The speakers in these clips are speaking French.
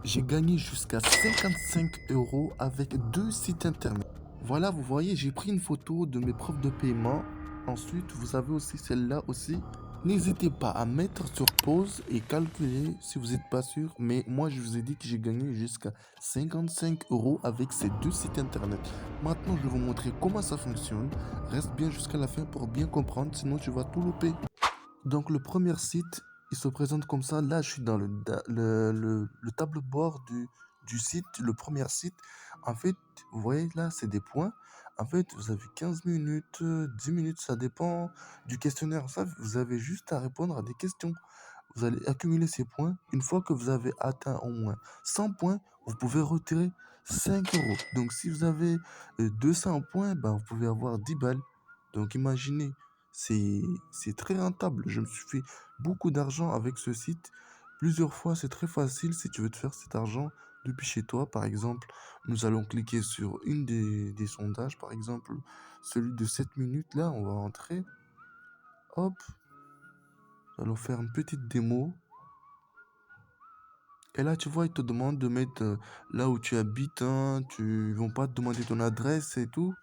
J'ai gagné jusqu'à 55 euros avec deux sites internet. Voilà, vous voyez, j'ai pris une photo de mes preuves de paiement. Ensuite, vous avez aussi celle-là aussi. N'hésitez pas à mettre sur pause et calculer si vous n'êtes pas sûr. Mais moi, je vous ai dit que j'ai gagné jusqu'à 55 euros avec ces deux sites internet. Maintenant, je vais vous montrer comment ça fonctionne. Reste bien jusqu'à la fin pour bien comprendre, sinon tu vas tout louper. Donc le premier site, il se présente comme ça. Là, je suis dans le tableau de bord du site, le premier site. En fait, vous voyez là, c'est des points. En fait, vous avez 15 minutes, 10 minutes, ça dépend du questionnaire. Ça, vous avez juste à répondre à des questions. Vous allez accumuler ces points. Une fois que vous avez atteint au moins 100 points, vous pouvez retirer 5 euros. Donc si vous avez 200 points, ben, vous pouvez avoir 10 balles. Donc imaginez, c'est c'est très rentable. Je me suis fait beaucoup d'argent avec ce site. Plusieurs fois, c'est très facile si tu veux te faire cet argent depuis chez toi. Par exemple, nous allons cliquer sur une des sondages. Par exemple, celui de 7 minutes. Là, on va rentrer. Hop, nous allons faire une petite démo. Et là, tu vois, ils te demandent de mettre là où tu habites, hein, ils vont pas te demander ton adresse et tout.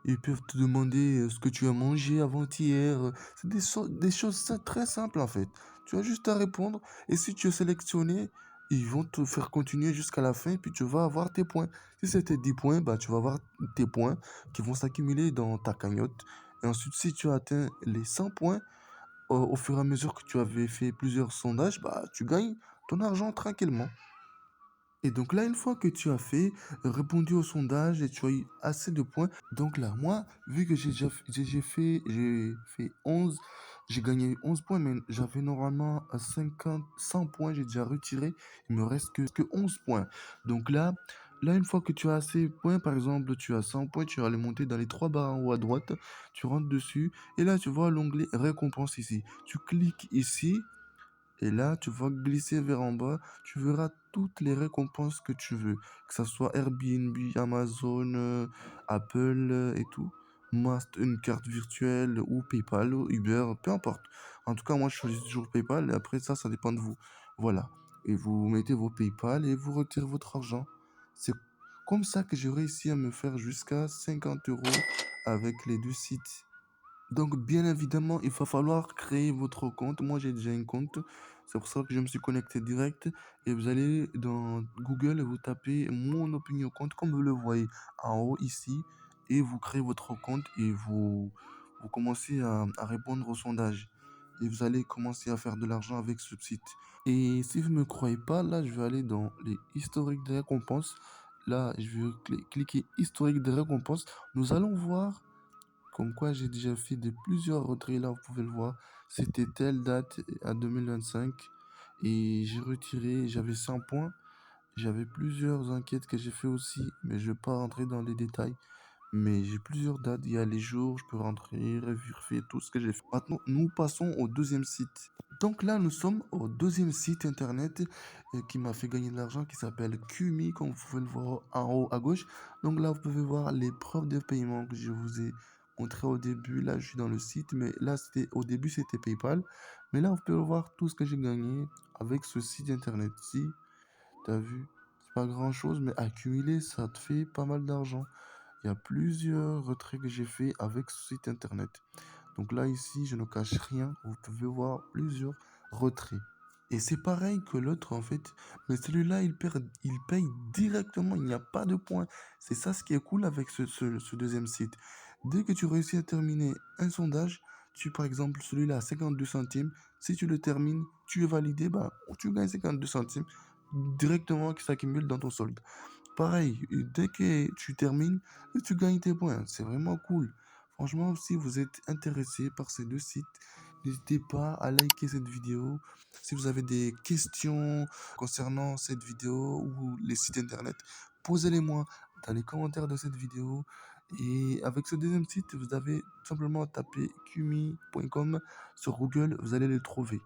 Ils peuvent te demander ce que tu as mangé avant-hier. C'est des choses très simples en fait. Tu as juste à répondre et si tu es sélectionné, ils vont te faire continuer jusqu'à la fin puis tu vas avoir tes points. Si c'était 10 points, bah, tu vas avoir tes points qui vont s'accumuler dans ta cagnotte. Et ensuite, si tu as atteint les 100 points, au fur et à mesure que tu avais fait plusieurs sondages, bah, tu gagnes ton argent tranquillement. Et donc là, une fois que tu as fait, répondu au sondage et tu as eu assez de points, donc là, moi, vu que j'ai fait 11, j'ai gagné 11 points, mais j'avais normalement 50, 100 points, j'ai déjà retiré, il me reste que 11 points. Donc là, une fois que tu as assez de points, par exemple, tu as 100 points, tu vas les monter dans les trois barres en haut à droite, tu rentres dessus, et là, tu vois l'onglet récompense ici. Tu cliques ici. Et là, tu vas glisser vers en bas, tu verras toutes les récompenses que tu veux, que ce soit Airbnb, Amazon, Apple et tout. Une carte virtuelle ou PayPal ou Uber, peu importe. En tout cas, moi, je choisis toujours PayPal et après ça dépend de vous. Voilà. Et vous mettez vos PayPal et vous retirez votre argent. C'est comme ça que j'ai réussi à me faire jusqu'à 50 euros avec les deux sites. Donc, bien évidemment, il va falloir créer votre compte. Moi, j'ai déjà un compte. C'est pour ça que je me suis connecté direct. Et vous allez dans Google et vous tapez mon opinion compte, comme vous le voyez en haut ici. Et vous créez votre compte et vous commencez à répondre au sondage. Et vous allez commencer à faire de l'argent avec ce site. Et si vous ne me croyez pas, là, je vais aller dans les historiques des récompenses. Là, je vais cliquer historique des récompenses. Nous allons voir comme quoi, j'ai déjà fait de plusieurs retraits, là, vous pouvez le voir. C'était telle date à 2025 et j'ai retiré, j'avais 100 points. J'avais plusieurs enquêtes que j'ai fait aussi, mais je vais pas rentrer dans les détails. Mais j'ai plusieurs dates, il y a les jours, je peux rentrer, vérifier tout ce que j'ai fait. Maintenant, nous passons au deuxième site. Donc là, nous sommes au deuxième site internet qui m'a fait gagner de l'argent, qui s'appelle Qmi, comme vous pouvez le voir en haut à gauche. Donc là, vous pouvez voir les preuves de paiement que je vous ai montré au début. Là, je suis dans le site, mais là, au début, c'était PayPal. Mais là, vous pouvez voir tout ce que j'ai gagné avec ce site internet-ci. T'as vu? C'est pas grand-chose, mais accumuler, ça te fait pas mal d'argent. Il y a plusieurs retraits que j'ai fait avec ce site internet. Donc là, ici, je ne cache rien. Vous pouvez voir plusieurs retraits. Et c'est pareil que l'autre, en fait. Mais celui-là, il paye directement. Il n'y a pas de points. C'est ça ce qui est cool avec ce deuxième site. Dès que tu réussis à terminer un sondage, par exemple, celui-là à 52 centimes, si tu le termines, tu es validé, bah, tu gagnes 52 centimes directement qui s'accumule dans ton solde. Pareil, dès que tu termines, tu gagnes tes points. C'est vraiment cool. Franchement, si vous êtes intéressé par ces deux sites, n'hésitez pas à liker cette vidéo. Si vous avez des questions concernant cette vidéo ou les sites internet, posez-les-moi dans les commentaires de cette vidéo. Et avec ce deuxième site, vous avez simplement tapé kumi.com sur Google, vous allez le trouver.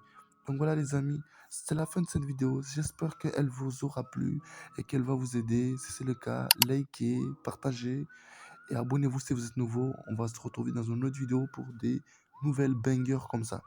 Donc voilà les amis, c'est la fin de cette vidéo. J'espère qu'elle vous aura plu et qu'elle va vous aider. Si c'est le cas, likez, partagez et abonnez-vous si vous êtes nouveau. On va se retrouver dans une autre vidéo pour des nouvelles bangers comme ça.